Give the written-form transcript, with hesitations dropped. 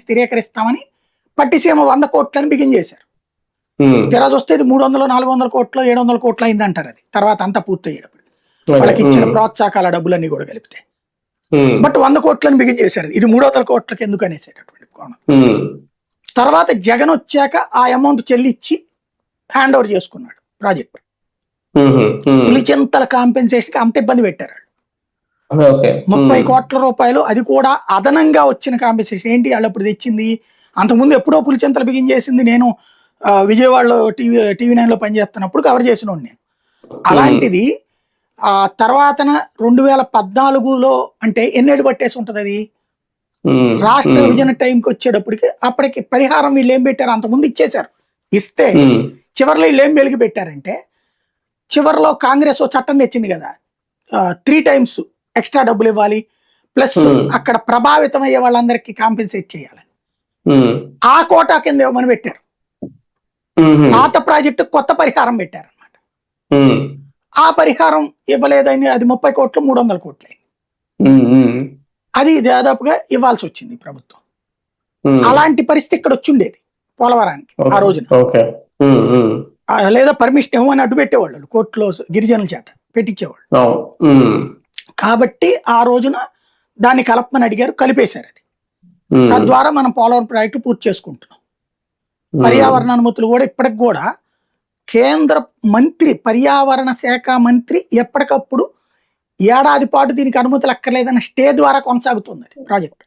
స్థిరీకరిస్తామని Pattiseema 100 కోట్లని begin చేశారు. తీరా చూస్తే ఇది 300 400 కోట్లు 700 కోట్లు అయింది అంటారు. అది తర్వాత అంతా పూర్తి అయ్యేటప్పుడు వాళ్ళకి ఇచ్చిన ప్రోత్సాహకాల డబ్బులన్నీ కూడా కలిపితే. బట్ 100 కోట్లని బిగిన్ చేశారు. ఇది 300 కోట్లకి ఎందుకు అనేసేటటువంటి కోణం. తర్వాత జగన్ వచ్చాక ఆ అమౌంట్ చెల్లించి హ్యాండ్ ఓవర్ చేసుకున్నాడు ప్రాజెక్ట్. పులిచింతల కాంపెన్సేషన్ అంత ఇబ్బంది పెట్టారు. 30 కోట్ల రూపాయలు, అది కూడా అదనంగా వచ్చిన కాంపెన్సేషన్. ఏంటి వాళ్ళు అప్పుడు తెచ్చింది, అంతకుముందు ఎప్పుడో పులిచింతలు బిగిన్ చేసింది. నేను విజయవాడలో టీవీ 9లో పనిచేస్తున్నప్పుడు కవర్ చేసిన నేను. అలాంటిది ఆ తర్వాత 2014లో అంటే ఎన్నేళ్ళు పట్టేసి ఉంటది అది. రాష్ట్ర విభజన టైంకి వచ్చేటప్పటికి అప్పటికి పరిహారం వీళ్ళు ఏం పెట్టారు, అంతకుముందు ఇచ్చేశారు. ఇస్తే చివరిలో వీళ్ళు ఏం వెలిగి పెట్టారంటే, చివరిలో కాంగ్రెస్ ఓ చట్టం తెచ్చింది కదా, 3 times ఎక్స్ట్రా డబ్బులు ఇవ్వాలి, ప్లస్ అక్కడ ప్రభావితం అయ్యే వాళ్ళందరికీ కాంపెన్సేట్ చేయాలని ఆ కోటా కింద ఇవ్వమని పెట్టారు. పాత ప్రాజెక్టు కొత్త పరిహారం పెట్టారు అన్నమాట. ఆ పరిహారం ఇవ్వలేదని అది 30 కోట్లు 300 కోట్లు అయింది. అది దాదాపుగా ఇవ్వాల్సి వచ్చింది ప్రభుత్వం. అలాంటి పరిస్థితి ఇక్కడ వచ్చిండేది పోలవరానికి ఆ రోజున. లేదా పర్మిషన్ ఇవ్వమని అడ్డు పెట్టేవాళ్ళు కోర్టులో, గిరిజనుల చేత పెట్టించేవాళ్ళు. కాబట్టి ఆ రోజున దాన్ని కలపమని అడిగారు, కలిపేశారు. అది తద్వారా మనం పోలవరం ప్రాజెక్టు పూర్తి చేసుకుంటున్నాం. పర్యావరణ అనుమతులు కూడా ఇప్పటికి కూడా కేంద్ర మంత్రి, పర్యావరణ శాఖ మంత్రి ఎప్పటికప్పుడు ఏడాది పాటు దీనికి అనుమతులు అక్కర్లేదన్న స్టే ద్వారా కొనసాగుతుంది ప్రాజెక్టు.